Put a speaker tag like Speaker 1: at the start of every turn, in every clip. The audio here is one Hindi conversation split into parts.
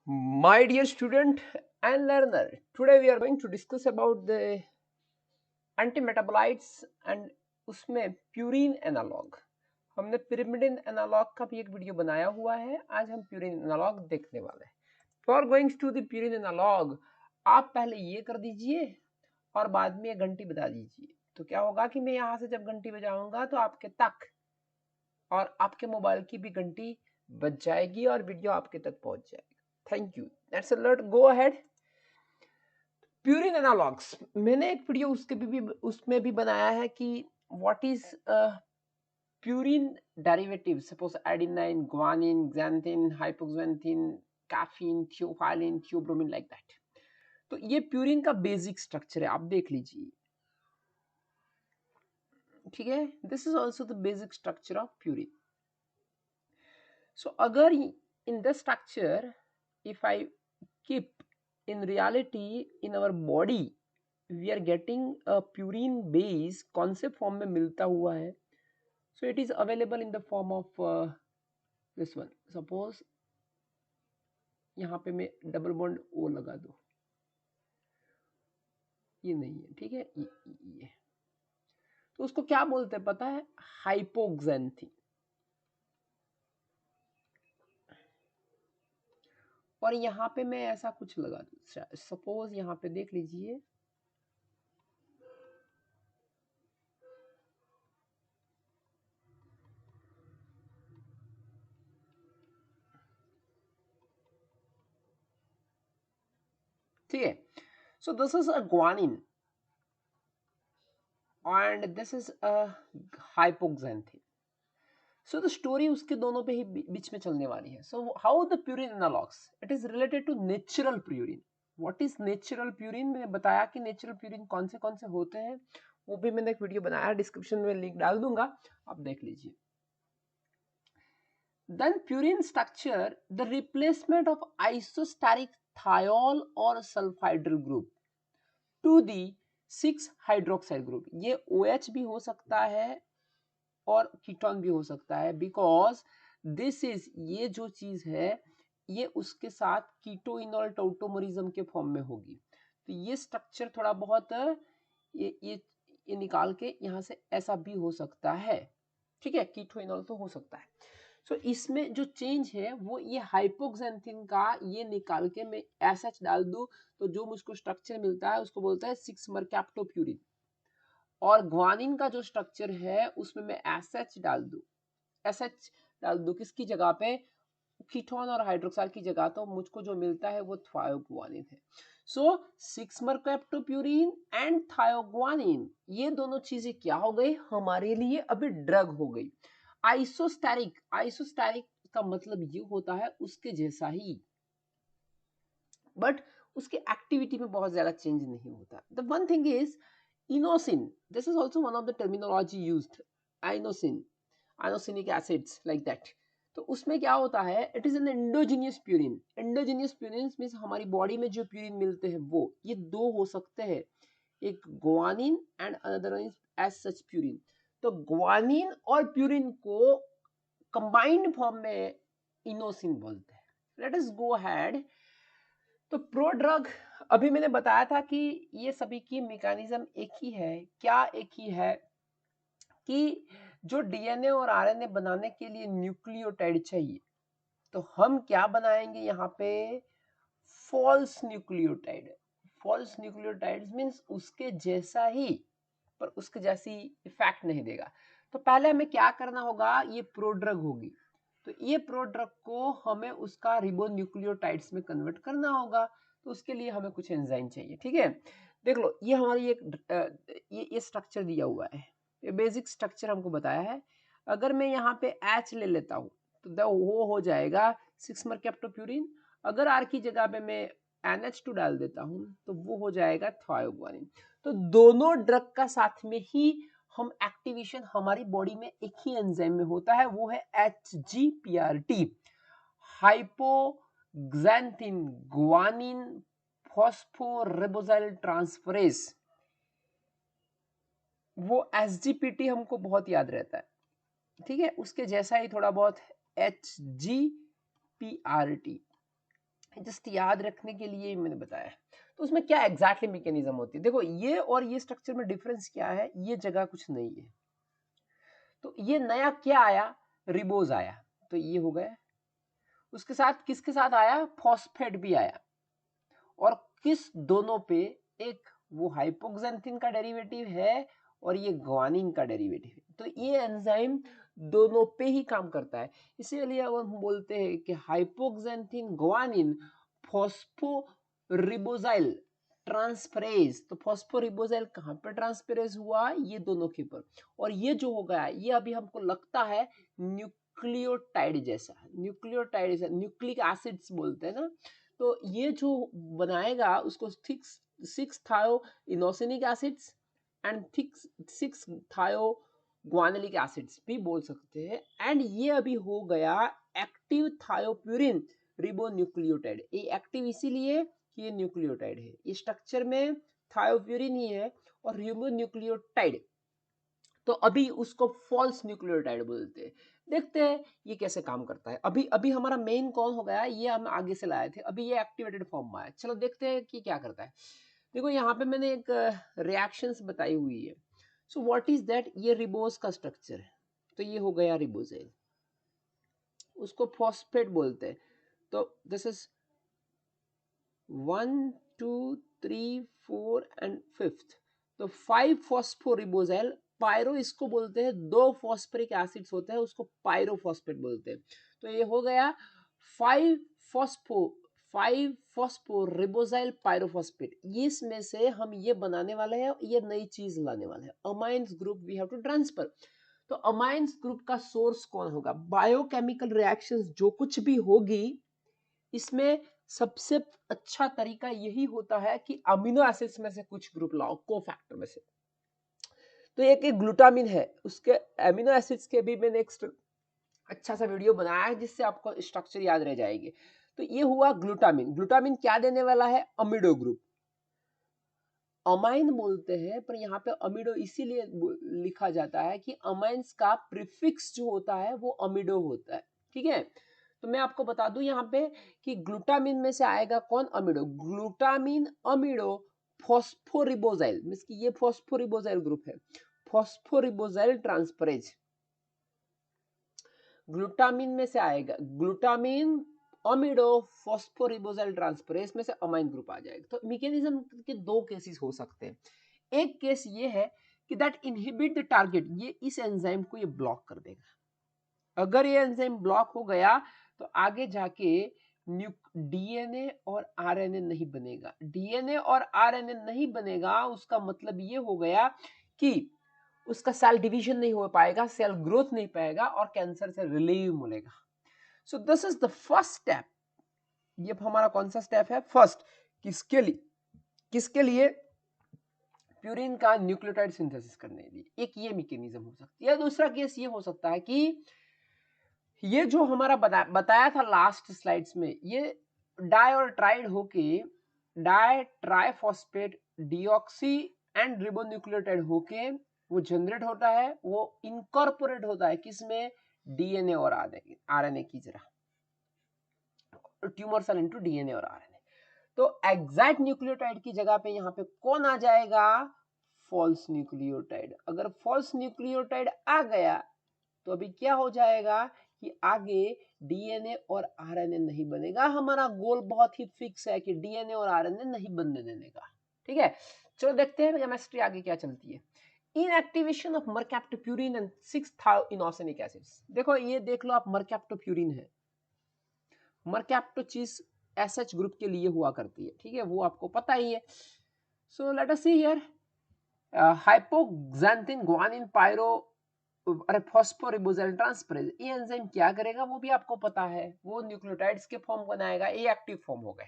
Speaker 1: My dear student and learner, today we are going to discuss about the antimetabolites and उसमें प्यूरिन एनालॉग। हमने pyrimidine एनालॉग का भी एक वीडियो बनाया हुआ है, आज हम प्यूरिन एनालॉग देखने वाले हैं। For going to the purine analogue, आप पहले ये कर दीजिए और बाद में ये घंटी बजा दीजिए। तो क्या होगा कि मैं यहाँ से जब घंटी बजाऊंगा तो आपके तक और आपके मोबाइल की भी घंटी बज जाएगी और वीडियो आपके तक पहुंच जाएगी। Thank you. Let's go ahead. Purine analogues, मैंने एक वीडियो उसमें भी बनाया है कि what is purine derivative, suppose adenine, guanine, xanthine, hypoxanthine, caffeine, theophylline, theobromine, like that. तो ये प्यूरिन का बेसिक स्ट्रक्चर है, आप देख लीजिए। ठीक है, this is also the basic structure of purine. So अगर in the structure if I keep in reality in our body we are getting a purine base कौन से फॉर्म में मिलता हुआ है। so it is available in the form of this one। suppose यहाँ पे मैं डबल बॉन्ड ओ लगा दूं, ये नहीं है, ठीक है, ये तो उसको क्या बोलते हैं पता है? हाइपोक्सेंथिन। और यहाँ पे मैं ऐसा कुछ लगा दूं, सपोज यहाँ पे देख लीजिए, ठीक है। So this is a guanine and this is a hypoxanthine। so the story उसके दोनों पे ही बीच में चलने वाली है। so how the purine analogs, it is related to natural purine। what is natural purine, मैंने बताया कि natural purine कौन से होते हैं, वो भी मैंने एक वीडियो बनाया, डिस्क्रिप्शन में लिंक डाल दूंगा, आप देख लीजिए। then purine structure, the replacement of isosteric thiol or sulfhydryl group to the 6 hydroxide group. ये OH भी हो सकता है और कीटोन भी हो सकता है, बिकॉज दिस इज, ये जो चीज है ये उसके साथ कीटोइनॉल टोटोमरिज्म के फॉर्म में होगी। तो ये स्ट्रक्चर थोड़ा बहुत ये निकाल के यहाँ से ऐसा भी हो सकता है, ठीक है, कीटोइनॉल तो हो सकता है। सो इसमें जो चेंज है वो ये हाइपोक्सेंथिन का ये निकाल के मैं ऐसा डाल दूं तो जो मुझको स्ट्रक्चर मिलता है उसको बोलता है 6 मरकैप्टोप्यूरिन। और ग्वानिन का जो स्ट्रक्चर है उसमें मैं एसएच डाल दूं, एसएच डाल दूं किसकी जगह पे? कीटोन और हाइड्रोक्साइड की जगह, तो मुझको जो मिलता है वो थायोग्वानिन है। सो 6 मरकैप्टोप्यूरिन एंड थायोग्वानिन, ये दोनों चीजें क्या हो गई हमारे लिए? अभी ड्रग हो गई। आइसोस्टेरिक, आइसोस्टेरिक का मतलब ये होता है उसके जैसा ही, बट उसके एक्टिविटी में बहुत ज्यादा चेंज नहीं होता। The one thing is inosine, this is also one of the terminology used, inosine, inosinic acids, like that। तो उसमें क्या होता है? It is N endogenous purine. Endogenous purine means हमारी बॉडी में जो प्यूरिन मिलते हैं वो ये दो हो सकते हैं, एक guanine and another is as such purine. तो ग्वानिन और प्यूरिन को कंबाइंड फॉर्म में इनोसिन बोलते हैं। Let us go ahead. तो प्रो ड्रग, अभी मैंने बताया था कि ये सभी की मैकेनिज्म एक ही है। क्या एक ही है? कि जो डीएनए और आरएनए बनाने के लिए न्यूक्लियोटाइड चाहिए, तो हम क्या बनाएंगे यहाँ पे? False nucleotide. False nucleotide means उसके जैसा ही पर उसके जैसी इफेक्ट नहीं देगा। तो पहले हमें क्या करना होगा? ये प्रोड्रग होगी, तो ये प्रोड्रग को हमें उसका रिबोन्यूक्लियोटाइड्स में कन्वर्ट करना होगा। तो उसके लिए हमें कुछ एंजाइम चाहिए, ठीक है। देख लो, ये हमारी एक ये स्ट्रक्चर दिया हुआ है, ये बेसिक स्ट्रक्चर हमको बताया है। अगर मैं यहाँ पे H ले लेता हूँ तो वो हो जाएगा 6 मरकैप्टोप्यूरिन। अगर R की जगह पे मैं NH2 डाल देता हूँ तो वो हो जाएगा थायोग्वानिन। तो दोनों ड्रग का साथ में ही हम एक्टिवेशन हमारी बॉडी में एक ही एंजाइम में होता है, वो है HGPRT, हाइपोक्सेंथिन ग्वानिन फॉस्फोरिबोजाइल ट्रांसफरेज। वो SGPT हमको बहुत याद रहता है, ठीक है, उसके जैसा ही थोड़ा बहुत HGPRT। जस्ट याद रखने के लिए मैंने बताया। तो उसमें क्या एग्जैक्टली मैकेनिज्म होती है, देखो ये और ये स्ट्रक्चर में डिफरेंस क्या है, ये जगह कुछ नहीं है, तो ये नया क्या आया, रिबोज आया, तो ये हो गया। उसके साथ किसके साथ आया, फॉस्फेट भी आया, और किस दोनों पे, एक वो हाइपोक्सेंथिन का डेरिवेटिव है और ये ग्वानिन का डेरिवेटिव है, तो ये एंजाइम दोनों पे ही काम करता है। इसीलिए अब हम बोलते हैं कि हाइपोक्सेंथिन ग्वानिन फॉस्फोरिबोजाइल ट्रांसफरेज। तो फॉस्फोरिबोजाइल कहाँ पे ट्रांसफरेज हुआ, ये दोनों के ऊपर, और ये जो हो गया ये अभी हमको लगता है न्यूक्लियोटाइड जैसा, न्यूक्लियोटाइड जैसा, न्यूक्लिक एसिड्स बोलते हैं ना, तो ये जो बनाएगा उसको सिक्स थायो इनोसिनिक एसिड्स एंड सिक्स थायो ग्वानिलिक एसिड्स भी बोल सकते हैं, एंड ये अभी हो गया एक्टिव थायोप्यूरिन रिबोन्यूक्लियोटाइड। ये एक्टिव इसीलिए कि ये न्यूक्लियोटाइड है, ये स्ट्रक्चर में थायोप्यूरिन ही है और रिबोन्यूक्लियोटाइड, तो अभी उसको फॉल्स न्यूक्लियोटाइड बोलते हैं। देखते हैं ये कैसे काम करता है। अभी अभी हमारा मेन कौन हो गया, ये हम आगे से लाए थे, अभी ये एक्टिवेटेड फॉर्म में आया। चलो देखते हैं कि क्या करता है। देखो यहाँ पे मैंने एक रिएक्शंस बताई हुई है। सो व्हाट इज दैट, ये रिबोज का स्ट्रक्चर है, तो ये हो गया रिबोजेल, उसको फॉस्फेट बोलते हैं। तो दिस इज 1 2 3 4 एंड 5th, तो 5 फॉस्फोरिबोजाइल पायरो इसको बोलते हैं, 2 फॉस्फरिक एसिड्स होते हैं उसको पायरोफॉस्फेट बोलते हैं। तो ये हो गया 5 फॉस्फोरिबोजाइल पायरोफॉस्फेट। इसमें से हम ये बनाने वाले हैं, ये नई चीज लाने वाले हैं, amines group we have to transfer. तो अमाइंस ग्रुप का सोर्स कौन होगा, बायोकेमिकल रिएक्शंस जो कुछ भी होगी इसमें सबसे अच्छा तरीका यही होता है कि अमीनो एसिड्स में से कुछ ग्रुप लाओ कोफैक्टर में से। तो एक ग्लूटामिन है, उसके अमीनो एसिड्स के भी मैंने एक अच्छा सा वीडियो बनाया है जिससे आपको स्ट्रक्चर याद रह जाएगी। तो ये हुआ ग्लूटामिन। ग्लूटामिन क्या देने वाला है, अमीडो ग्रुप, अमाइन बोलते हैं, पर यहाँ पे अमीडो इसीलिए लिखा जाता है कि अमाइंस का प्रीफिक्स जो होता है वो अमीडो होता है, ठीक है। तो मैं आपको बता दूं यहाँ पे कि ग्लूटामिन में से आएगा कौन, अमीडो, ग्लूटामिन अमीडो फॉस्फोरिबोजाइल, मींस कि ये फॉस्फोरिबोजाइल ग्रुप है, फॉस्फोरिबोजाइल ट्रांसफरेज, ग्लूटामिन में से आएगा ग्लूटामिन अमीडो फॉस्फोरिबोजाइल ट्रांसफरेज में से अमाइन ग्रुप आ जाएगा। तो मैकेनिज्म के दो केसेस हो सकते हैं। एक केस ये है कि दैट इनहिबिट द टारगेट, ये इस एंजाइम को ये ब्लॉक कर देगा। अगर ये एंजाइम ब्लॉक हो गया तो आगे जाके डीएनए और आरएनए नहीं बनेगा। डीएनए और आरएनए नहीं बनेगा उसका मतलब ये हो गया कि उसका सेल डिवीजन नहीं हो पाएगा, सेल ग्रोथ नहीं पाएगा और कैंसर से रिलीव मिलेगा। So this is the first step. ये हमारा कौन सा स्टेप है, फर्स्ट, किसके लिए प्यूरिन का न्यूक्लियोटाइड सिंथेसिस करने के लिए। एक ये मैकेनिज्म हो सकती है। दूसरा केस ये हो सकता है कि ये जो हमारा बताया था लास्ट स्लाइड्स में, ये डाई और ट्राइड होके डाई ट्राइफॉस्फेट डीऑक्सी एंड रिबोन्यूक्लियोटाइड होके वो जनरेट होता है, वो इनकॉर्पोरेट होता है किसमें, डीएनए और आरएनए की जरा, ट्यूमर सेल इनटू डीएनए और आरएनए। तो एग्जैक्ट न्यूक्लियोटाइड की जगह पे यहाँ पे कौन आ जाएगा, फॉल्स न्यूक्लियोटाइड। अगर फॉल्स न्यूक्लियोटाइड आ गया तो अभी क्या हो जाएगा कि आगे डीएनए और आरएनए नहीं बनेगा। हमारा गोल बहुत ही फिक्स है कि डीएनए और आरएनए नहीं बनने देने का, ठीक है। चलो देखते हैं केमिस्ट्री आगे क्या चलती है। Inactivation of mercaptopurine and 6-thiioinosinic acids. देखो ये देख लो आप, मरकैप्टोप्यूरिन है, मरकैप्टो चीज एसएच ग्रुप के लिए हुआ करती है, ठीक है, वो आपको पता ही है। So let us see here, hypoxanthine guanine pyro अरे फॉस्फोरिबोजाइल ट्रांसफरेज, ये एंजाइम क्या करेगा वो भी आपको पता है, वो न्यूक्लियोटाइड्स के फॉर्म बनाएगा, ये एक्टिव फॉर्म हो गए।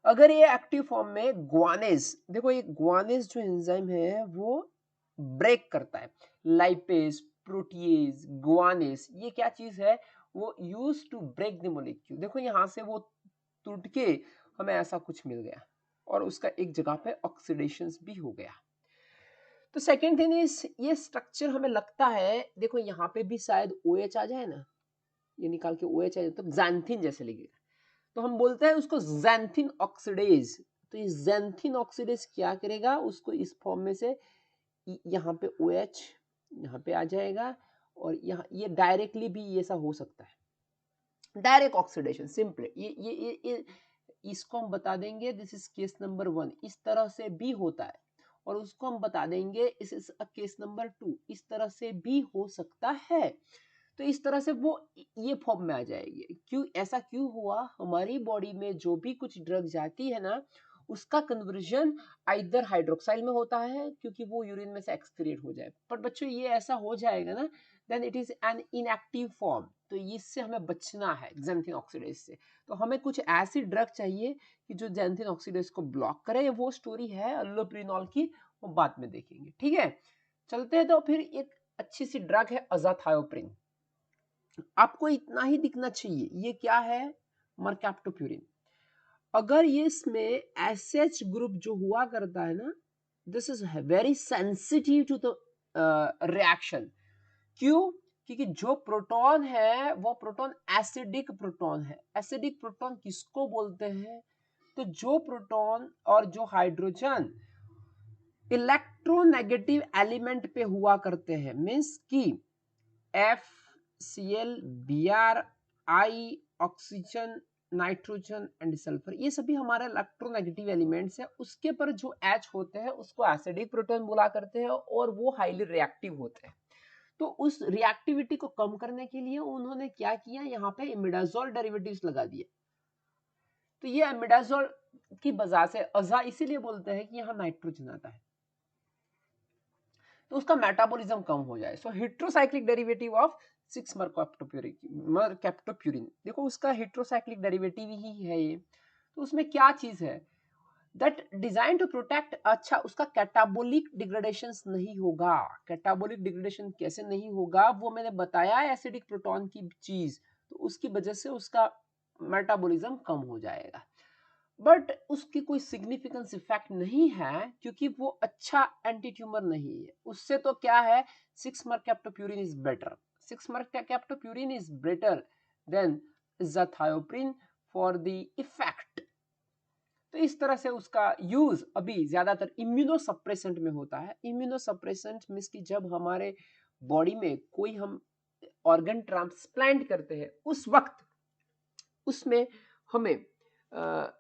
Speaker 1: अगर ये एक्टिव फॉर्म में ग्वानेज, देखो ये ग्वानेज जो एंजाइम है वो ब्रेक करता है, लाइपेज प्रोटीएज ग्वानेज, ये क्या चीज है, वो use to break the molecule. देखो यहां से वो टूट के हमें ऐसा कुछ मिल गया और उसका एक जगह पे ऑक्सीडेशन भी हो गया। तो सेकेंड थिंग इज, ये स्ट्रक्चर हमें लगता है, देखो यहाँ पे भी शायद OH आ जाए ना, ये निकाल के OH आ जाए तो xanthine जैसे लगेगा। तो हम बोलते हैं उसको ज़ैंथिन ऑक्सीडेज। तो ये ज़ैंथिन ऑक्सीडेज क्या करेगा, उसको इस फॉर्म में से यहाँ पे OH यहाँ पे आ जाएगा, और यहाँ ये डायरेक्टली भी ऐसा हो सकता है, डायरेक्ट ऑक्सीडेशन सिंपल। ये इसको हम बता देंगे दिस इज केस नंबर 1, इस तरह से भी होता है। और उसको हम बता देंगे इस इज केस नंबर 2, इस तरह से भी हो सकता है। तो इस तरह से वो ये फॉर्म में आ जाएगी। क्यों ऐसा क्यों हुआ, हमारी बॉडी में जो भी कुछ ड्रग जाती है ना, उसका कन्वर्जन आइदर हाइड्रोक्साइल में होता है क्योंकि वो यूरिन में से एक्सक्रीट हो जाए, पर बच्चों ये ऐसा हो जाएगा ना, then it is an inactive form. तो इससे हमें बचना है ज़ैंथिन ऑक्सीडेज से। तो हमें कुछ ऐसी ड्रग चाहिए कि जो ज़ैंथिन ऑक्सीडेज को ब्लॉक करे। वो स्टोरी है अल्लोप्रिनॉल की, वो बाद में देखेंगे, ठीक है। चलते हैं, तो फिर एक अच्छी सी ड्रग है अज़ाथायोप्रिन। आपको इतना ही दिखना चाहिए, ये क्या है, मरकैप्टोप्यूरिन। अगर ये इसमें एसएच ग्रुप जो हुआ करता है ना, this is very sensitive to the reaction. क्यों, क्योंकि जो प्रोटॉन है वो प्रोटॉन एसिडिक प्रोटॉन है। एसिडिक प्रोटॉन किसको बोलते हैं, तो जो प्रोटॉन और जो हाइड्रोजन इलेक्ट्रोनेगेटिव एलिमेंट पे हुआ करते हैं, मींस कि FCl, Br, I, oxygen, nitrogen and sulphur, ये सभी हमारे इलेक्ट्रोनेगेटिव एलिमेंट्स हैं। उसके पर जो H होते हैं उसको एसिडिक प्रोटॉन बोला करते हैं, और वो हाईली रिएक्टिव होते हैं। तो उस रिएक्टिविटी को कम करने के लिए उन्होंने क्या किया, यहाँ पे इमिडाजोल डेरिवेटिव्स लगा दिए। तो ये इमिडाजोल की वजह से अज़ा इसीलिए बोलते हैं कि यहाँ नाइट्रोजन आता है, तो उसका मेटाबॉलिज्म कम हो जाए। सो हेट्रोसाइक्लिक डेरिवेटिव ऑफ 6 मरकैप्टोप्यूरिन, देखो उसका हेट्रोसाइक्लिक डेरिवेटिव ही है ये। तो उसमें क्या चीज है, दैट डिजाइन टू प्रोटेक्ट, अच्छा उसका कैटाबोलिक डिग्रेडेशन नहीं होगा। कैटाबोलिक डिग्रेडेशन कैसे नहीं होगा, वो मैंने बताया एसिडिक प्रोटॉन की चीज, तो उसकी वजह से उसका मेटाबॉलिज्म कम हो जाएगा। बट उसकी कोई सिग्निफिकेंस इफेक्ट नहीं है, क्योंकि वो अच्छा एंटी ट्यूमर नहीं है। उससे तो क्या है, 6 mercaptopurine is better, 6 mercaptopurine is better than azathioprine for the effect. तो इस तरह से उसका यूज अभी ज्यादातर इम्यूनोसप्रेसेंट में होता है। इम्यूनोसप्रेसेंट मींस कि जब हमारे बॉडी में कोई हम ऑर्गन ट्रांसप्लांट करते हैं, उस वक्त उसमें हमें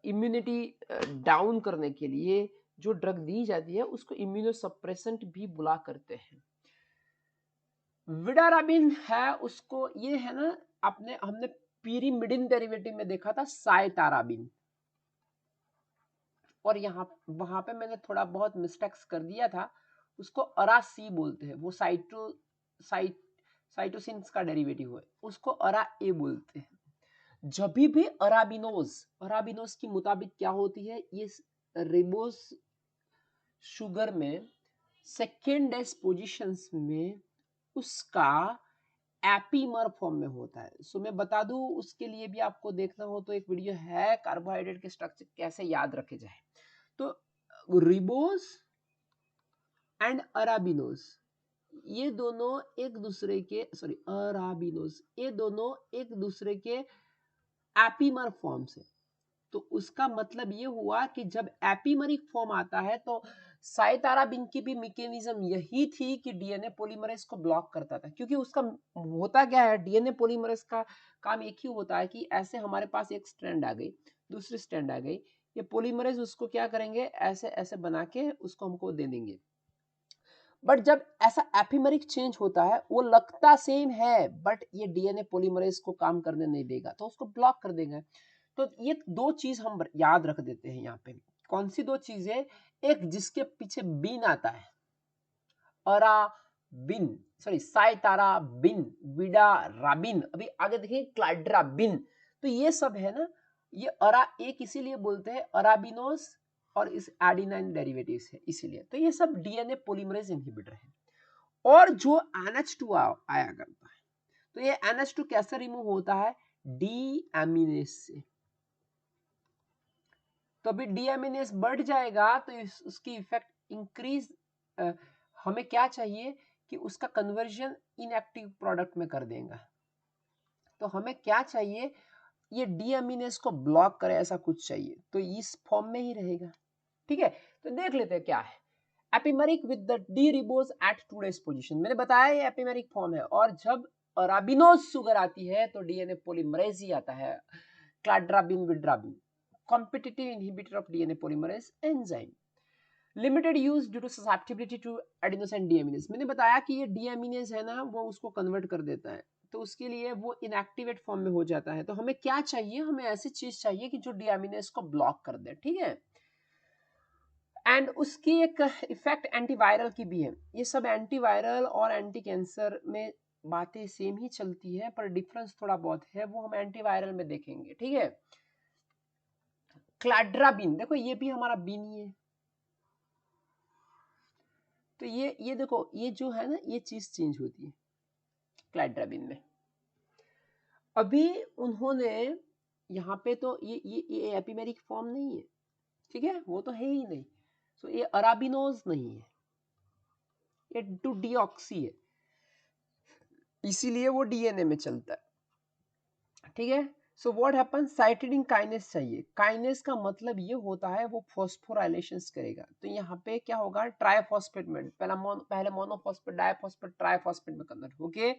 Speaker 1: इम्यूनिटी डाउन करने के लिए जो ड्रग दी जाती है उसको इम्यूनोसप्रेसेंट भी बुला करते हैं। विडाराबिन है, उसको ये है ना, हमने पीरिमिडिन डेरिवेटिव में देखा था साइताराबिन, और यहाँ वहां पे मैंने थोड़ा बहुत मिस्टेक्स कर दिया था, उसको अरासी बोलते हैं। वो साइटोसिन का डेरिवेटिव है, उसको अरा ए बोलते हैं। जब भी अराबिनोज की मुताबिक क्या होती है, ये रिबोस शुगर में सेकेंड एस पोजीशंस में उसका एपीमर फॉर्म में होता है। सो मैं बता दूं, उसके लिए भी आपको देखना हो तो एक वीडियो है, कार्बोहाइड्रेट के स्ट्रक्चर कैसे याद रखे जाए। तो रिबोस एंड अराबिनोज, ये दोनों एक दूसरे के, सॉरी अराबिनोज, ये दोनों एक दूसरे के एपीमर फॉर्म से। तो उसका मतलब ये हुआ कि जब एपीमरिक फॉर्म आता है, तो साइताराबिन की भी मैकेनिज्म यही थी कि डीएनए पॉलीमरेज को ब्लॉक करता था। क्योंकि उसका होता क्या है, डीएनए पॉलीमरेज का काम एक ही होता है कि ऐसे हमारे पास एक स्ट्रैंड आ गई, दूसरी स्ट्रैंड आ गई, ये पॉलीमरेज उसको क्या करेंगे, ऐसे ऐसे बना के उसको हमको दे देंगे। बट जब ऐसा एपीमेरिक चेंज होता है, वो लगता सेम है बट ये डीएनए पॉलीमरेज को काम करने नहीं देगा, तो उसको ब्लॉक कर देगा। तो ये दो चीज हम याद रख देते हैं यहाँ पे। कौन सी दो चीजें, एक जिसके पीछे बीन आता है, अरा बिन, सॉरी साइतारा बिन, विडा राबिन, अभी आगे देखिए क्लाड्रा बिन। तो ये सब है ना, ये अरा एक इसीलिए बोलते हैं अराबिनोस, और इस एडिनाइन डेरिवेटिव्स है इसीलिए। तो ये सब डीएनए पॉलीमरेज इनहिबिटर है। और जो NH2 आया करता है, तो ये NH2 कैसे रिमूव होता है, डीएमिनेज से। तो अभी डीएमिनेज बढ़ जाएगा तो उसकी इफेक्ट इंक्रीज, हमें क्या चाहिए कि उसका कन्वर्जन इनएक्टिव प्रोडक्ट में कर देगा। तो हमें क्या चाहिए, ये डीएमिनेज को ब्लॉक करे ऐसा कुछ चाहिए, तो इस फॉर्म में ही रहेगा। ठीक है, तो देख लेते हैं क्या है। Epimeric with the D ribose at 2' position, मैंने बताया ये एपिमेरिक फॉर्म है, और जब अराबिनोज शुगर आती है तो डीएनए पॉलीमरेज ही आता है, cladribine vidarabine, competitive inhibitor of DNA polymerase enzyme. Limited use due to susceptibility to adenosine deaminase, मैंने बताया कि ये डीएमिनेज है ना, वो उसको कन्वर्ट कर देता है, तो उसके लिए वो इनएक्टिवेट फॉर्म में हो जाता है। तो हमें क्या चाहिए, हमें ऐसी चीज चाहिए कि जो डीएमिनेज को ब्लॉक कर दे। ठीक है, एंड उसकी एक इफेक्ट एंटीवायरल की भी है। ये सब एंटीवायरल और एंटी कैंसर में बातें सेम ही चलती है, पर डिफरेंस थोड़ा बहुत है, वो हम एंटीवायरल में देखेंगे। ठीक है, क्लाड्राबिन, देखो ये भी हमारा बीन ही है, तो ये देखो, ये जो है ना, ये चीज चेंज होती है क्लाड्राबिन में। अभी उन्होंने यहाँ पे तो ये एपिमेरिक फॉर्म नहीं है, ठीक है, वो तो है ही नहीं, तो ये अराबिनोज नहीं है, ये 2-डीऑक्सी है, इसीलिए वो डीएनए में चलता है। ठीक है, so what happen, cytidine kinase चाहिए। काइनेस का मतलब ये होता है वो फॉस्फोराइलेशंस करेगा, तो यहाँ पे क्या होगा, ट्राइफॉस्फेट में पहले मोनोफॉस्फेट, डाइफॉस्फेट, ट्राइफॉस्फेट में कन्वर्ट होके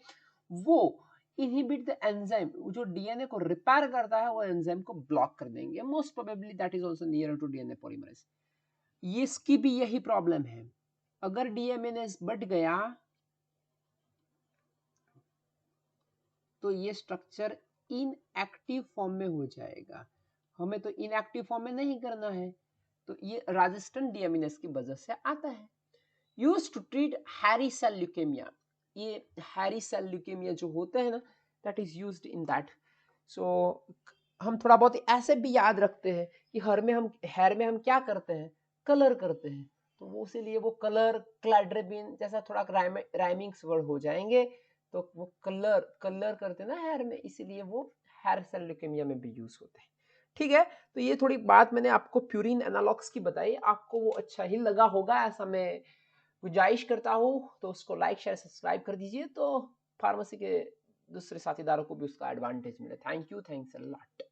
Speaker 1: वो इनहिबिट द एंजाइम, जो डीएनए को रिपेयर करता है वो एंजाइम को ब्लॉक कर देंगे। Most probably that is also near to DNA polymerase. इसकी भी यही प्रॉब्लम है, अगर डीएमएनएस बढ़ गया तो ये स्ट्रक्चर इनएक्टिव फॉर्म में हो जाएगा, हमें तो इनएक्टिव फॉर्म में नहीं करना है, तो ये रेजिस्टेंट डीएमएनएस की वजह से आता है। Used to treat hairy cell leukaemia, ये हैरी सेल ल्यूकेमिया जो होते हैं ना, that is used in that. So हम थोड़ा बहुत ऐसे भी याद रखते हैं कि हेयर में हम क्या करते हैं, कलर करते हैं, तो वो इसीलिए वो कलर क्लैड्रेबिन जैसा थोड़ा राइमिंग्स वर्ड हो जाएंगे, तो वो कलर कलर करते हैं ना हेयर में, इसीलिए वो हेयर सेल ल्यूकेमिया में भी यूज होते हैं। ठीक है, तो ये थोड़ी बात मैंने आपको प्यूरिन एनालॉग्स की बताई, आपको वो अच्छा ही लगा होगा ऐसा मैं गुजारिश करता हूँ, तो उसको लाइक शेयर सब्सक्राइब कर दीजिए, तो फार्मेसी के दूसरे साथीदारों को भी उसका एडवांटेज मिले। Thank you, thanks a lot.